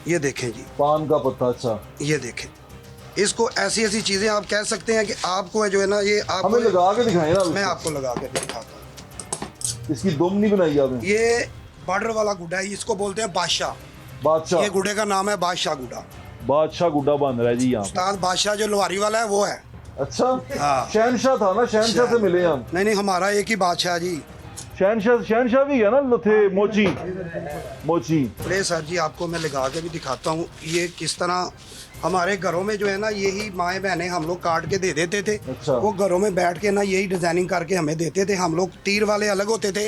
ये देखें जी, पान का पत्ता। अच्छा ये देखें, इसको ऐसी ऐसी चीज़ें आप कह सकते हैं कि आपको जो है ना, ये आपको हमें लगा के दिखाएं ना। मैं आपको लगा कर दिखाता हूँ। इसकी दुम नहीं बनाई आपने? ये बॉर्डर वाला गुड्डा है, इसको बोलते हैं बादशाह। बादशाह ये गुड्डे का नाम है बादशाह गुड्डा। बादशाह गुड्डा बन रहा है जी यहाँ पे। उस्ताद बादशाह जो लोहारी वाला है वो है। अच्छा हाँ। शहनशाह था ना, शहनशाह से मिले हम। नहीं नहीं, हमारा एक ही बादशाह जी। शहनशाह भी है ना थे, मोची। ले सर जी, आपको मैं लगा के भी दिखाता हूँ ये किस तरह हमारे घरों में जो है ना, यही माएँ बहनें हम लोग काट के दे देते थे। अच्छा। वो घरों में बैठ के ना यही डिजाइनिंग करके हमें देते थे। हम लोग तीर वाले अलग होते थे,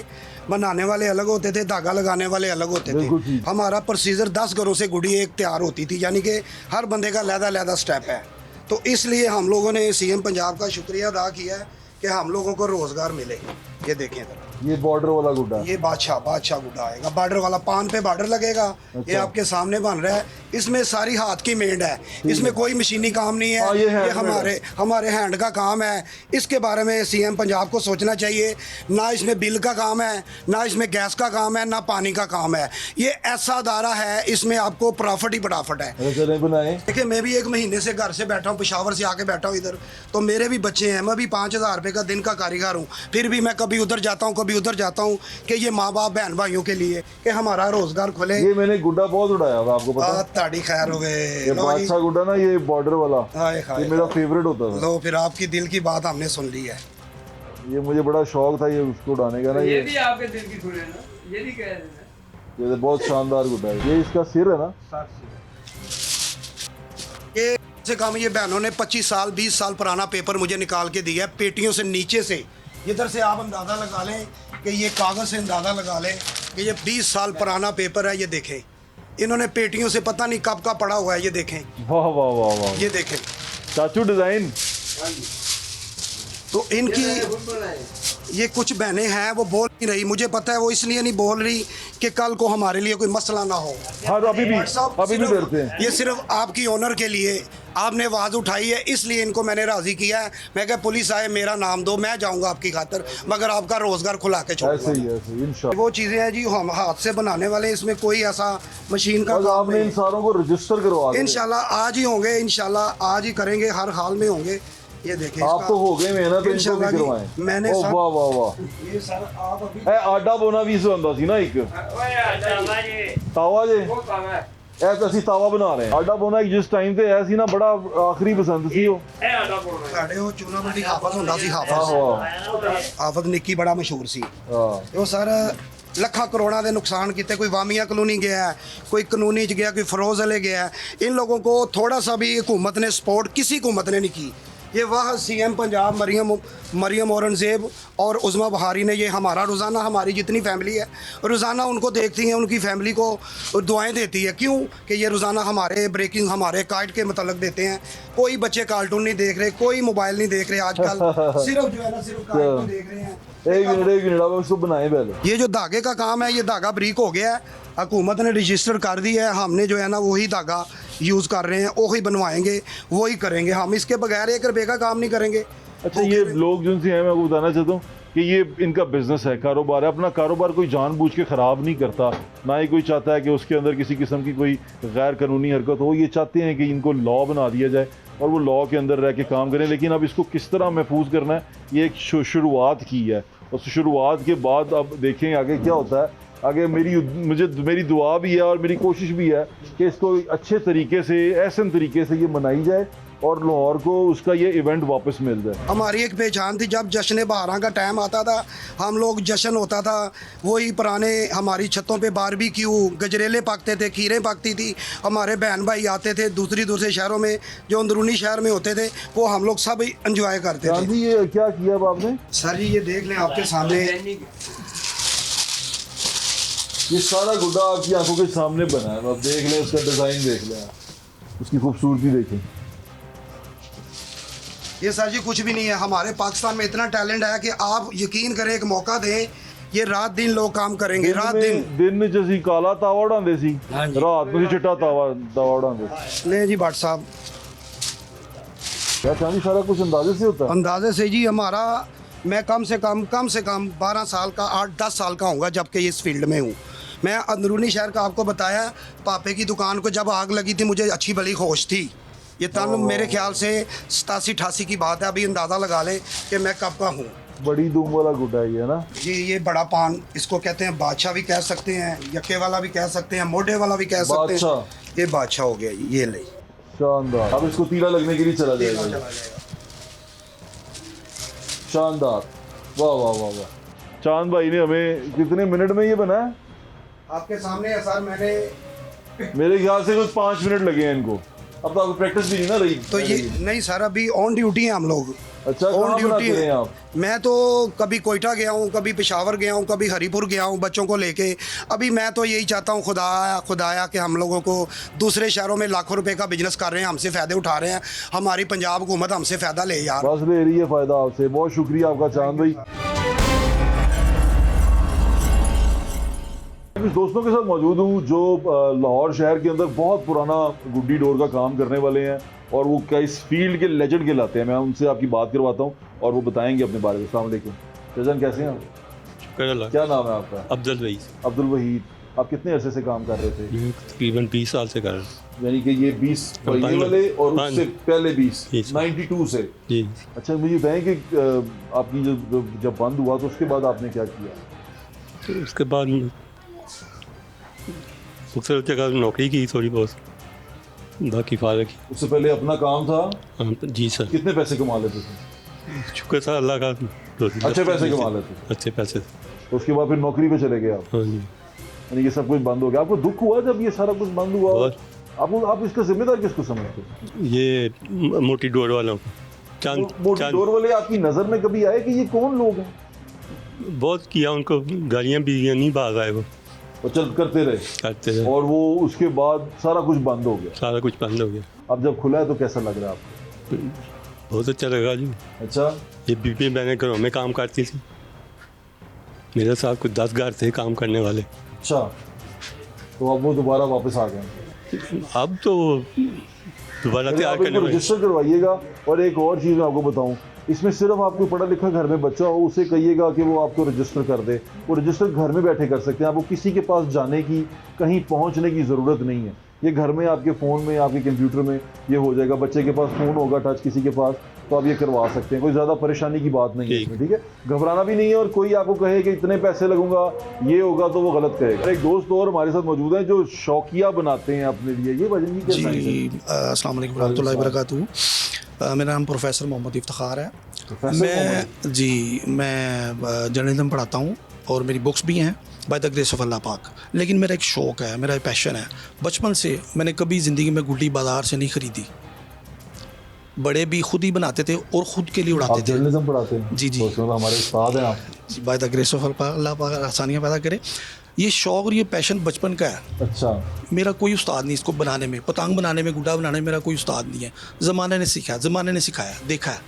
बनाने वाले अलग होते थे, धागा लगाने वाले अलग होते बिल्कुल थे। ठीक। हमारा प्रोसीजर 10 घरों से गुड़ी एक तैयार होती थी, यानी कि हर बंदे का लहदा स्टेप है। तो इसलिए हम लोगों ने सीएम पंजाब का शुक्रिया अदा किया है कि हम लोगों को रोजगार मिले। ये देखें जरा, ये बॉर्डर वाला गुड्डा। ये बादशाह गुड्डा आएगा, बॉर्डर वाला, पान पे बॉर्डर लगेगा। ये अच्छा। आपके सामने बन रहा है। इसमें सारी हाथ की मेड है, इसमें कोई मशीनी काम नहीं हाँ, है। ये ये handmade हमारे हैंड का काम है। इसके बारे में सीएम पंजाब को सोचना चाहिए। ना इसमें बिल का काम है, ना इसमें गैस का काम है, ना पानी का काम है। ये ऐसा अदारा है, इसमें आपको प्रॉफिट ही प्रॉफिट है। चले बनाए। देखिए, मैं भी 1 महीने से घर से बैठा हूँ, पेशावर से आके बैठा हूँ इधर। तो मेरे भी बच्चे हैं, मैं भी 5000 रुपये का दिन का कारीगर हूँ। फिर भी मैं कभी उधर जाता हूँ, कभी उधर जाता हूँ कि ये माँ बाप बहन भाइयों के लिए कि हमारा रोजगार खुले। ये मैंने गुड्डा बहुत उड़ाया हुआ, आपको पता है? ताड़ी खैर हो गए। ये बादशाह गुड्डा ना, ये बॉर्डर वाला, हाय हाय। ये मेरा फेवरेट होता था। लो, फिर आपकी दिल की बात हमने सुन ली है। ये मुझे बड़ा शौक था ये उसको उड़ाने का ना। ये भी आपके दिल की सुने ना, ये भी कह रहे हैं। ये तो बहुत शानदार गुड्डा है। ये इसका सिर है ना। ये से कम ये बहनों ने 25 साल 20 साल पुराना पेपर मुझे निकाल के दिया है, पेटियों से नीचे से। इधर से आप अंदाज़ा लगा लें कि ये कागज़ से अंदाज़ा लगा लें कि ये 20 साल पुराना पेपर है। ये देखें, इन्होंने पेटियों से पता नहीं कब का पड़ा हुआ है। ये देखें, वाह वाह वाह वाह। ये देखें। चाचू डिजाइन। तो इनकी ये कुछ बहनें हैं, वो बोल नहीं रही। मुझे पता है वो इसलिए नहीं बोल रही कि कल को हमारे लिए कोई मसला ना हो। हाँ, अभी भी सिर्फ- डरते हैं। ये सिर्फ आपकी ऑनर के लिए आपने आवाज़ उठाई है, इसलिए इनको मैंने राज़ी किया है। मैं कहा पुलिस आए, मेरा नाम दो, मैं जाऊंगा आपकी खातर, मगर आपका रोज़गार खुला के ऐसे ही छोड़ूंगा। ऐसे ही, इंशाल्लाह। वो चीज़ें हैं जी हम हाथ से बनाने वाले, इसमें कोई ऐसा मशीन का और काम आपने इन नहीं। सारों को रजिस्टर करवा दिया। इंशाल्लाह आज ही होंगे, इंशाल्लाह आज ही करेंगे, हर हाल में होंगे। ये देखें, आप इसका- तो हो गए मेहनत, इनको भी इंशाल्लाह जी, करवाएं। मैंने ओ सब- वाह वाह वाह। ये सर आप अभी ए आडा बोना भी से ਹੁੰਦਾ ਸੀ ਨਾ ਇੱਕ ਤਾਵਾ ਜੇ वो काम है। ਐ ਅਸੀਂ ਤਾਵਾ ਬਣਾ ਰਹੇ ਹਾਂ। ਆਡਾ ਬੋਨਾ ਜਿਸ ਟਾਈਮ ਤੇ ਆਇਆ ਸੀ ਨਾ, ਬੜਾ ਆਖਰੀ ਪਸੰਦ ਸੀ ਉਹ। ਇਹ ਆਡਾ ਬੋਲਣਾ ਸਾਡੇ ਉਹ ਚੂਨਾ ਮੰਡੀ ਹਾਫਜ਼ ਹੁੰਦਾ ਸੀ, ਹਾਫਜ਼ ਆਹੋ ਹਾਫਜ਼ ਨਿੱਕੀ ਬੜਾ ਮਸ਼ਹੂਰ ਸੀ। ਹਾਂ। ਉਹ ਸਰ ਲੱਖਾਂ ਕਰੋੜਾਂ ਦੇ ਨੁਕਸਾਨ ਕੀਤੇ। कोई वामिया कॉलोनी गया है, कोई कानूनी च गया, कोई फरोज अले गया है। इन लोगों को थोड़ा सा भी हुकूमत ने सपोर्ट, किसी हुकूमत ने नहीं की। ये वह सीएम पंजाब मरियम औरंगजेब और उज़मा बहारी ने, ये हमारा रोज़ाना, हमारी जितनी फैमिली है रोज़ाना उनको देखती हैं, उनकी फैमिली को दुआएं देती है। क्यों कि ये रोज़ाना हमारे ब्रेकिंग, हमारे काइट के मतलब देते हैं। कोई बच्चे कार्टून नहीं देख रहे, कोई मोबाइल नहीं देख रहे आजकल, सिर्फ जो है ना, सिर्फ कार्टून देख रहे हैं। एक मिनट मैं उसको बनाए पहले। ये जो धागे का काम है, ये धागा ब्रीक हो गया है, हुकूमत ने रजिस्टर कर दिया है। हमने जो है ना वही धागा यूज़ कर रहे हैं, वही बनवाएंगे, वही करेंगे हम। इसके बगैर 1 रुपये का काम नहीं करेंगे। अच्छा, ये लोग जिनसे हैं, मैं आपको बताना चाहता हूँ कि ये इनका बिजनेस है, कारोबार है। अपना कारोबार कोई जानबूझ के ख़राब नहीं करता, ना ही कोई चाहता है कि उसके अंदर किसी किस्म की कोई गैर कानूनी हरकत हो। ये चाहते हैं कि इनको लॉ बना दिया जाए और वो लॉ के अंदर रह के काम करें। लेकिन अब इसको किस तरह महफूज करना है, ये एक शुरुआत की है, और शुरुआत के बाद अब देखें आगे क्या होता है। आगे मेरी दुआ भी है और मेरी कोशिश भी है कि इसको अच्छे तरीके से, एहसन तरीके से ये मनाई जाए और लाहौर को उसका ये इवेंट वापस मिल जाए। हमारी एक पहचान थी, जब जश्न बहारां का टाइम आता था, हम लोग जश्न होता था, वही पुराने हमारी छतों पे बारबेक्यू, गजरेले पकते थे, खीरें पकती थी। हमारे बहन भाई आते थे दूसरे शहरों में, जो अंदरूनी शहर में होते थे, वो हम लोग सब इंजॉय करते थे। जी, ये क्या किया अब आपने? सर जी, ये देख लें आपके सामने, ये सारा गुड्डा आपकी आंखों के सामने बना है। आप देख लें, उसका डिज़ाइन देख लें, उसकी खूबसूरती देखें। ये सर जी कुछ भी नहीं है। हमारे पाकिस्तान में इतना टैलेंट है कि आप यकीन करें, एक मौका दें, ये रात दिन लोग काम करेंगे, रात दिन। ਚ ਅਸੀਂ ਕਾਲਾ ਤਾਵਾ ਉਡਾਉਂਦੇ ਸੀ, ਰਾਤ ਨੂੰ ਚਿੱਟਾ ਤਾਵਾ उड़ाते। ले जी भट्ट साहब, क्या चांदी सारा कुछ अंदाजे से होता है? अंदाजे से जी हमारा, मैं कम से कम 12 साल का, 8-10 साल का होऊंगा जबकि इस फील्ड में हूँ। मैं अंदरूनी शहर का आपको बताया, पापे की दुकान को जब आग लगी थी, मुझे अच्छी भली होश थी। ये तन मेरे ख्याल से 87-88 की बात है, अभी अंदाज़ा लगा लें कि मैं कब का हूँ। बड़ी धूम वाला गुड्डा है ये ना। जी ये बड़ा पान इसको कहते हैं, बादशाह भी कह सकते हैं, यक्के वाला भी कह सकते हैं, मोढ़े वाला भी कह सकते हैं। बादशाह। ये बादशाह हो गया, ये ले शानदार। अब इसको तीला लगने के लिए चला जाएगा। चला जाएगा। शानदार, वाह वाह वाह वाह। चांद भाई ने हमें कितने मिनट में ये बनाया? आपके सामने है सर, मैंने मेरे ख्याल से कुछ 5 मिनट लगे हैं इनको। अब तो आपको प्रैक्टिस भी नहीं ना रही। तो ये नहीं सर, अभी ऑन ड्यूटी हैं हम लोग। अच्छा, ऑन कहाँ ड्यूटी बनाते हैं आप? मैं तो कभी कोयटा गया हूँ, कभी पेशावर गया हूँ, कभी हरीपुर गया हूँ बच्चों को लेके। अभी मैं तो यही चाहता हूँ खुदाया कि हम लोगों को दूसरे शहरों में लाखों रुपए का बिजनेस कर रहे हैं, हमसे फ़ायदे उठा रहे हैं, हमारी पंजाब हुकूमत हमसे फ़ायदा ले यार। बस ले रही है फ़ायदा आपसे। बहुत शुक्रिया आपका चांद भाई। कुछ दोस्तों के साथ मौजूद हूँ जो लाहौर शहर के अंदर बहुत पुराना गुड्डी डोर का काम करने वाले हैं और वो क्या इस फील्ड के लेजेंड कहलाते हैं। मैं उनसे आपकी बात करवाता हूँ और वो बताएंगे अपने बारे में। अस्सलाम वालेकुम शहजान, कैसे हैं आप? क्या नाम है आपका? अब्दुल वहीद। अब्दुल वहीद, आप कितने अरसे से काम कर रहे थे? तकरीबन 20 साल से कर रहे हैं। यानी कि ये 20 पहिए वाले और उससे पहले 20 92 से। जी। अच्छा, मुझे बताएं कि आपकी जब बंद हुआ तो उसके बाद आपने क्या किया? तो उसके बाद दूसरी जगह नौकरी की थोड़ी बहुत, बाकी फायदा की। उससे पहले अपना काम था? हाँ जी सर। कितने पैसे कमा लेते थे? शुक्र सर अल्लाह का। अच्छे पैसे कमा लेते थे? अच्छे पैसे। तो उसके बाद फिर नौकरी पे चले गए आप? हाँ जी। यानी कि सब कुछ बंद हो गया। आपको दुख हुआ जब ये सारा कुछ बंद हुआ? आप इसका जिम्मेदार किसको समझते हैं? ये मोटी डोर वालों को। मोटी डोर वाले आपकी नज़र में कभी आए कि ये कौन लोग हैं? बहुत किया उनको, गालियाँ भी नहीं भाग आए वो चल करते रहे और वो उसके बाद सारा कुछ बंद हो गया। सारा कुछ बंद हो गया। अब जब खुला है तो कैसा लग रहा है आपको? बहुत अच्छा लगा जी। अच्छा, ये बीबी बहनें घरों में काम करती थी, मेरे साथ कुछ 10 घर थे काम करने वाले। अच्छा, तो अब वो दोबारा वापस आ गए? अब तो दोबारा तैयार करने वाले। रजिस्टर करवाइएगा। और एक और चीज़ मैं आपको बताऊं, इसमें सिर्फ आपको पढ़ा लिखा घर में बच्चा हो उसे कहिएगा कि वो आपको रजिस्टर कर दे। वो रजिस्टर घर में बैठे कर सकते हैं। आपको किसी के पास जाने की, कहीं पहुंचने की ज़रूरत नहीं है। ये घर में आपके फ़ोन में, आपके कंप्यूटर में ये हो जाएगा। बच्चे के पास फ़ोन होगा टच किसी के पास, तो आप ये करवा सकते हैं। कोई ज़्यादा परेशानी की बात नहीं है इसमें, ठीक है? घबराना भी नहीं है। और कोई आपको कहे कि इतने पैसे लगूंगा, ये होगा, तो वो गलत कहेगा। एक दोस्त और हमारे साथ मौजूद हैं जो शौकिया बनाते हैं अपने लिए। ये वजह की क्या? जी, अस्सलाम वालेकुम रहमतुल्लाहि व बरकातहू। मेरा नाम प्रोफेसर मोहम्मद इफ्तिखार है। मैं जर्नलिज्म पढ़ाता हूँ और मेरी बुक्स भी हैं बाय द ग्रेस ऑफ अल्लाह पाक। लेकिन मेरा एक शौक़ है, मेरा एक पैशन है। बचपन से मैंने कभी ज़िंदगी में गुड्डी बाज़ार से नहीं ख़रीदी। बड़े भी खुद ही बनाते थे और ख़ुद के लिए उड़ाते थे। जर्नलिज्म पढ़ाते हैं? जी जी, तो हमारे उस्ताद हैं आप। बाय द ग्रेस ऑफ अल्लाह पाक आसानियाँ पैदा करे। ये शौक़ और ये पैशन बचपन का है। अच्छा। मेरा कोई उस्ताद नहीं इसको बनाने में, पतंग बनाने में, गुड्डा बनाने में मेरा कोई उस्ताद नहीं है। ज़माने ने सीखा, ज़माने ने सिखाया, देखा है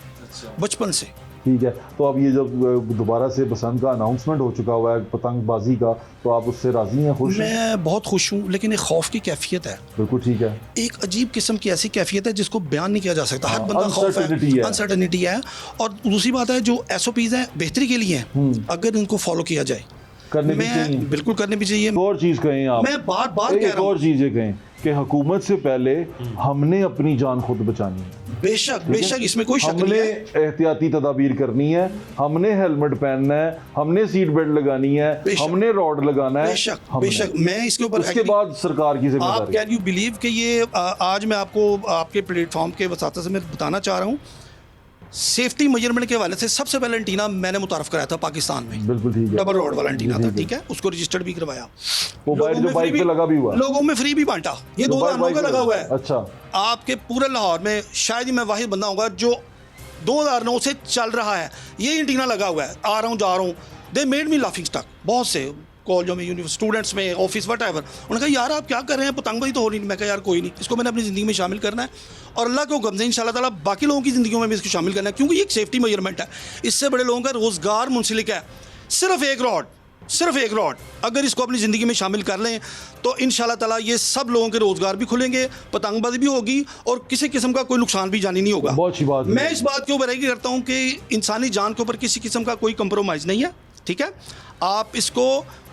बचपन से। ठीक है, तो अब ये जब दोबारा से बसंत का अनाउंसमेंट हो चुका हुआ है पतंगबाजी का, तो आप उससे राज़ी हैं, खुश हैं? मैं बहुत खुश हूँ, लेकिन एक खौफ की कैफियत है। बिल्कुल ठीक है। एक अजीब किस्म की ऐसी कैफियत है जिसको बयान नहीं किया जा सकता। हर बंदा खौफ है, अनसर्टेनिटी है। और दूसरी बात है, जो SOPs हैं बेहतरी के लिए हैं, अगर इनको फॉलो किया जाए करने भी चाहिए। बिल्कुल करने भी चाहिए। और चीज़ कहें आप, मैं बार बार कह रहा हूँ, और चीज़ें कहें कि हुकूमत से पहले हमने अपनी जान खुद बचानी है। बेशक बेशक, इसमें कोई शक नहीं है। हमने एहतियाती तदाबीर करनी है, हमने हेलमेट पहनना है, हमने सीट बेल्ट लगानी है, हमने रॉड लगाना है। बेशक बेशक, मैं इसके ऊपर उसके बाद सरकार की जिम्मेदारी। आप कैन यू बिलीव कि ये आज मैं आपको आपके प्लेटफॉर्म के वसाता से मैं बताना चाह रहा हूँ, सेफ्टी मेजरमेंट के हवाले से सबसे पहले एंटीना मैंने मुतारफ कराया था पाकिस्तान में। बिल्कुल ठीक है। डबल रॉड वाला एंटीना था, ठीक है? उसको रजिस्टर्ड भी करवाया। वो जो बाइक पे लगा भी हुआ, लोगों में फ्री भी बांटा। ये 2009 का लगा हुआ है। अच्छा। आपके पूरे लाहौर में शायद ही मैं वाहिद बंदा होगा जो 2009 से चल रहा है, ये एंटीना लगा हुआ है। आ रहा हूँ, जा रहा हूँ, they made me laughing stock. बहुत से कॉलेजों में, यूनिवर्सिटी, स्टूडेंट्स में, ऑफिस, वट एवर, उन्होंने कहा यार आप क्या कर रहे हैं, पतंगबाजी तो हो रही नहीं। मैं कहा यार कोई नहीं, इसको मैंने अपनी ज़िंदगी में शामिल करना है और अल्लाह के हुक्म से इंशाल्लाह ताला बाकी लोगों की ज़िंदगियों में भी इसको शामिल करना है, क्योंकि ये एक सेफ्टी मेजरमेंट है। इससे बड़े लोगों का रोज़गार मुंसलिक है। सिर्फ एक रॉड अगर इसको अपनी ज़िंदगी में शामिल कर लें तो इंशाल्लाह ताला ये सब लोगों के रोज़गार भी खुलेंगे, पतंगबाजी भी होगी और किसी किस्म का कोई नुकसान भी जानी नहीं होगा। बहुत अच्छी बात। मैं इस बात के ऊपर एग्री करता हूँ कि इंसानी जान के ऊपर किसी किस्म का कोई कंप्रोमाइज़ नहीं है, ठीक है? आप इसको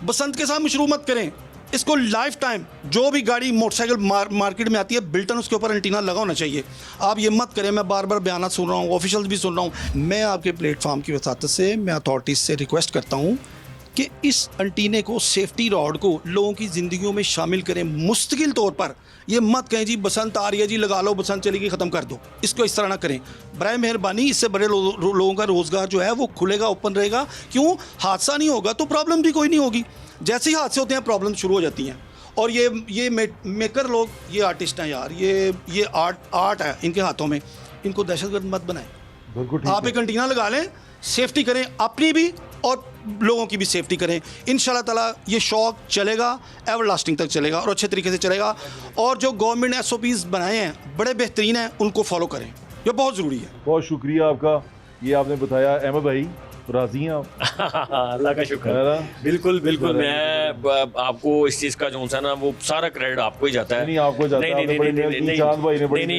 बसंत के साथ मशरू मत करें। इसको लाइफ टाइम जो भी गाड़ी मोटरसाइकिल मार्केट में आती है बिल्टन उसके ऊपर एंटीना लगा होना चाहिए। आप ये मत करें, मैं बार बार बयान सुन रहा हूँ, ऑफिशियल्स भी सुन रहा हूँ। मैं आपके प्लेटफॉर्म की वसात से मैं अथॉरिटीज़ से रिक्वेस्ट करता हूँ कि इस एंटीने को, सेफ्टी रॉड को लोगों की ज़िंदगियों में शामिल करें मुस्तकिल तौर पर। ये मत कहें जी बसंत आ रही है जी लगा लो, बसंत चलेगी ख़त्म कर दो, इसको इस तरह ना करें बराए मेहरबानी। इससे बड़े लोगों का रोज़गार जो है वो खुलेगा, ओपन रहेगा। क्यों? हादसा नहीं होगा तो प्रॉब्लम भी कोई नहीं होगी। जैसे ही हादसे होते हैं प्रॉब्लम शुरू हो जाती हैं। और ये मेकर लोग, ये आर्टिस्ट हैं यार, ये आर्ट है इनके हाथों में, इनको दहशतगर्द मत बनाएं। आप एक एंटीना लगा लें, सेफ्टी करें अपनी भी और लोगों की भी सेफ्टी करें। इंशाल्लाह ताला ये शौक चलेगा, एवरलास्टिंग तक चलेगा और अच्छे तरीके से चलेगा। और जो गवर्नमेंट SOPs बनाए हैं बड़े बेहतरीन हैं, उनको फॉलो करें, ये बहुत ज़रूरी है। बहुत शुक्रिया आपका, ये आपने बताया। अहमद भाई राजी हैं आप? अल्लाह का शुक्र है। बिल्कुल बिल्कुल, मैं आपको इस चीज़ का जो सा ना वो सारा क्रेडिट आपको ही जाता है। नहीं आपको जाता है। नहीं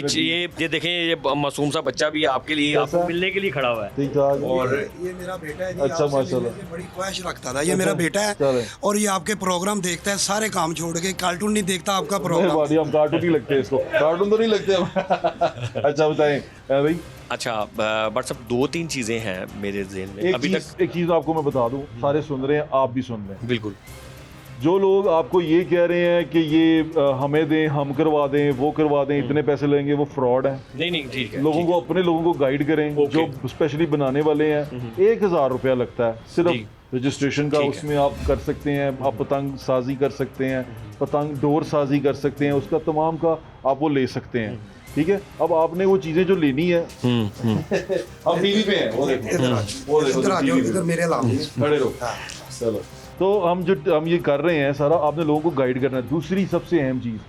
ये देखें, ये मासूम सा बच्चा भी आपके लिए, आपको मिलने के लिए खड़ा हुआ है। और ये मेरा बेटा है जी, अच्छा माशाल्लाह, बड़ी ख्वाहिश रखता था। ये मेरा बेटा है और ये आपके प्रोग्राम देखता है, सारे काम छोड़ के। कार्टून नहीं देखता आपका प्रोग्राम। हम कार्टून ही लगते हैं इसको, कार्टून तो नहीं लगते। अच्छा बताएं भाई। अच्छा बट सब 2-3 चीज़ें हैं मेरे ज़हन में अभी तक। एक चीज़ आपको मैं बता दूं, सारे सुन रहे हैं, आप भी सुन रहे हैं। बिल्कुल। जो लोग आपको ये कह रहे हैं कि ये हमें दें, हम करवा दें, वो करवा दें, इतने पैसे लेंगे, वो फ्रॉड है। नहीं ठीक है। लोगों को, अपने लोगों को गाइड करें। जो स्पेशली बनाने वाले हैं, 1000 रुपया लगता है सिर्फ रजिस्ट्रेशन का। उसमें आप कर सकते हैं, आप पतंग साजी कर सकते हैं, पतंग डोर साजी कर सकते हैं, उसका तमाम का आप वो ले सकते हैं। ठीक है, अब आपने वो चीजें जो लेनी है, हम टीवी पे हैं, वो देखो इधर मेरे अलावा खड़े रहो। चलो, तो हम ये कर रहे हैं सारा, आपने लोगों को गाइड करना है। दूसरी सबसे अहम चीज,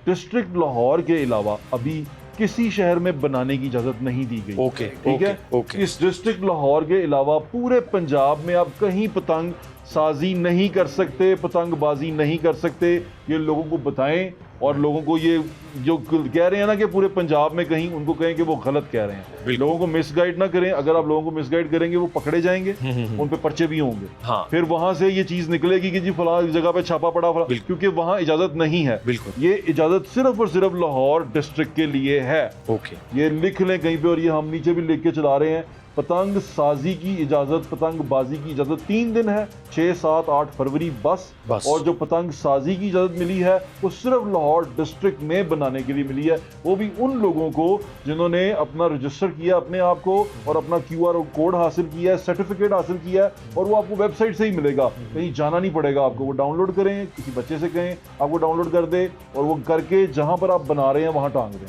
डिस्ट्रिक्ट लाहौर के अलावा अभी किसी शहर में बनाने की इजाजत नहीं दी गई। ओके, ठीक है। इस डिस्ट्रिक्ट लाहौर के अलावा पूरे पंजाब में आप कहीं पतंग साजी नहीं कर सकते, पतंगबाजी नहीं कर सकते। ये लोगों को बताएं और लोगों को ये जो कह रहे हैं ना कि पूरे पंजाब में कहीं, उनको कहें कि वो गलत कह रहे हैं। लोगों को मिसगाइड ना करें। अगर आप लोगों को मिसगाइड करेंगे वो पकड़े जाएंगे, उन पे पर्चे भी होंगे। हाँ। फिर वहां से ये चीज निकलेगी कि जी फला जगह पे छापा पड़ा, क्योंकि वहां इजाजत नहीं है। बिल्कुल। ये इजाजत सिर्फ और सिर्फ लाहौर डिस्ट्रिक्ट के लिए है। ओके, ये लिख लें कहीं पे, और ये हम नीचे भी लिख के चला रहे हैं। पतंग साजी की इजाज़त, पतंगबाजी की इजाज़त 3 दिन है, 6, 7, 8 फरवरी बस। और जो पतंग साजी की इजाज़त मिली है वो सिर्फ लाहौर डिस्ट्रिक्ट में बनाने के लिए मिली है, वो भी उन लोगों को जिन्होंने अपना रजिस्टर किया अपने आप को और अपना QR कोड हासिल किया है, सर्टिफिकेट हासिल किया है, और वो आपको वेबसाइट से ही मिलेगा, कहीं जाना नहीं पड़ेगा आपको। वो डाउनलोड करें, किसी बच्चे से कहें आपको डाउनलोड कर दे, और वो करके जहाँ पर आप बना रहे हैं वहाँ टांग दें,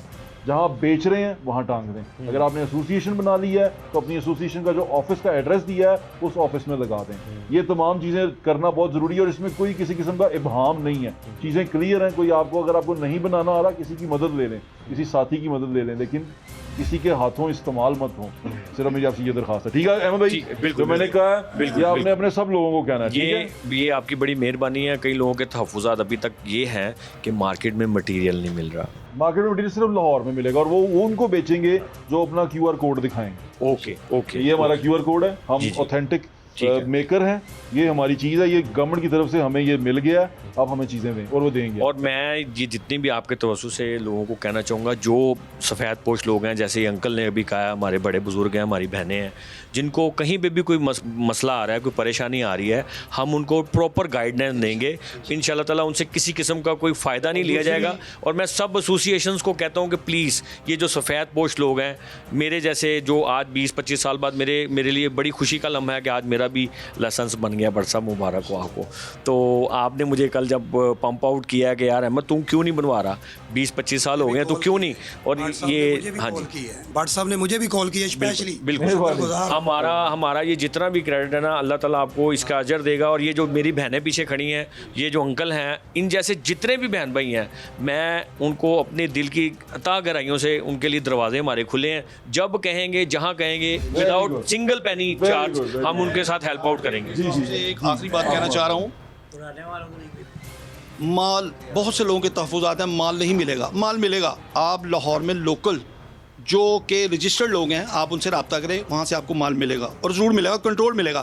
जहाँ आप बेच रहे हैं वहाँ टांग दें। अगर आपने एसोसिएशन बना ली है तो अपनी एसोसिएशन का जो ऑफिस का एड्रेस दिया है उस ऑफिस में लगा दें। ये तमाम चीज़ें करना बहुत ज़रूरी है, और इसमें कोई किसी किस्म का इबहाम नहीं है, चीज़ें क्लियर हैं। कोई आपको, अगर आपको नहीं बनाना आ रहा, किसी की मदद ले लें, किसी साथी की मदद ले लें, लेकिन किसी के हाथों इस्तेमाल मत हो। सिर्फ मेरी आपसे ये दरखास्त है। ठीक है अहमद भाई, जो मैंने कहा है ये आपने अपने सब लोगों को कहना है। ये आपकी बड़ी मेहरबानी है। कई लोगों के तहफ़्फ़ुज़ात अभी तक ये हैं कि मार्केट में मटीरियल नहीं मिल रहा। मार्केट में मटीरियल सिर्फ लाहौर में मिलेगा, और वो उनको बेचेंगे जो अपना QR कोड दिखाएंगे। ओके, ये हमारा QR कोड है, हम ऑथेंटिक मेकर हैं, ये हमारी चीज़ है, ये गवर्नमेंट की तरफ से हमें ये मिल गया, आप हमें चीज़ें दें और वो देंगे। और मैं ये जितनी भी आपके तवज्जो से लोगों को कहना चाहूँगा, जो सफ़ेद पोश लोग हैं, जैसे अंकल ने अभी कहा, हमारे बड़े बुजुर्ग हैं, हमारी बहनें हैं, जिनको कहीं पे भी कोई मसला आ रहा है, कोई परेशानी आ रही है, हम उनको प्रॉपर गाइडेंस देंगे इंशाल्लाह ताला। उनसे किसी किस्म का कोई फ़ायदा नहीं लिया जाएगा। और मैं सब एसोसिएशंस को कहता हूँ कि प्लीज़ ये जो सफ़ेद पोश लोग हैं, मेरे जैसे, जो आज 20-25 साल बाद मेरे लिए बड़ी खुशी का लम्हा है कि आज मेरा भी लाइसेंस बन गया, बरसा मुबारक हो आपको। तो आपने मुझे कल जब पंप आउट किया कि यार अहमद तुम क्यों नहीं बनवा रहा, 20-25 साल हो गए तो क्यों नहीं। और ये हाँ जी, भट्ट साहब ने मुझे भी कॉल किया स्पेशली। बिल्कुल, हमारा ये जितना भी क्रेडिट है ना, अल्लाह ताला आपको इसका अजर देगा। और ये जो मेरी बहनें पीछे खड़ी हैं, ये जो अंकल हैं, इन जैसे जितने भी बहन भाई हैं, मैं उनको अपने दिल की अता गहराइयों से, उनके लिए दरवाजे हमारे खुले हैं। जब कहेंगे, जहाँ कहेंगे, विदाउट सिंगल पेनी चार्ज हम उनके साथ हेल्प आउट करेंगे। एक आखिरी बात कहना चाह रहा हूँ, माल, बहुत से लोगों के तहफ़्फ़ुज़ात हैं, माल नहीं मिलेगा। माल मिलेगा, आप लाहौर में लोकल जो कि रजिस्टर्ड लोग हैं, आप उनसे रब्ता करें, वहाँ से आपको माल मिलेगा और ज़रूर मिलेगा, कंट्रोल मिलेगा।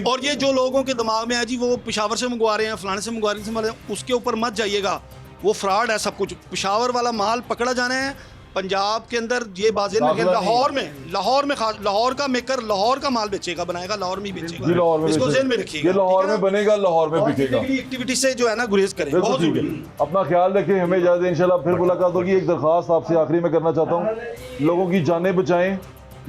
और ये जो लोगों के दिमाग में है जी वो पेशावर से मंगवा रहे हैं, फलाने से मंगवा रहे हैं, उसके ऊपर मत जाइएगा, वो फ्रॉड है सब कुछ। पेशावर वाला माल पकड़ा जाना है। पंजाब के अंदर ये बात है, लाहौर का मेकर लाहौर का माल बेचेगा, बनाएगा लाहौर में ही बेचेगा, इसको ज़हन में रखिएगा। ये लाहौर में बनेगा, लाहौर में बिकेगा। एक्टिविटी से जो है ना गुरेज करें, बहुत ठीक है। अपना ख्याल रखें, हमें इजाज़त, इंशाल्लाह फिर मुलाकात होगी। एक दरख्वास्त आपसे आखिरी में करना चाहता हूँ, लोगों की जानें बचाएं,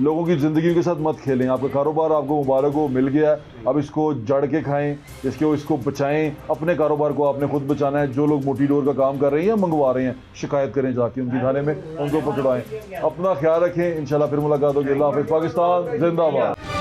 लोगों की ज़िंदगी के साथ मत खेलें। आपका कारोबार आपको मुबारक हो, मिल गया है, अब इसको जड़ के खाएं, इसको बचाएं। अपने कारोबार को आपने खुद बचाना है। जो लोग मोटी डोर का काम कर रहे हैं या मंगवा रहे हैं, शिकायत करें जाके उनकी थाने में, उनको पकड़वाएं। अपना ख्याल रखें, इंशाल्लाह फिर मुलाकात होगी। अल्लाह हाफ़िज़। पाकिस्तान जिंदाबाद।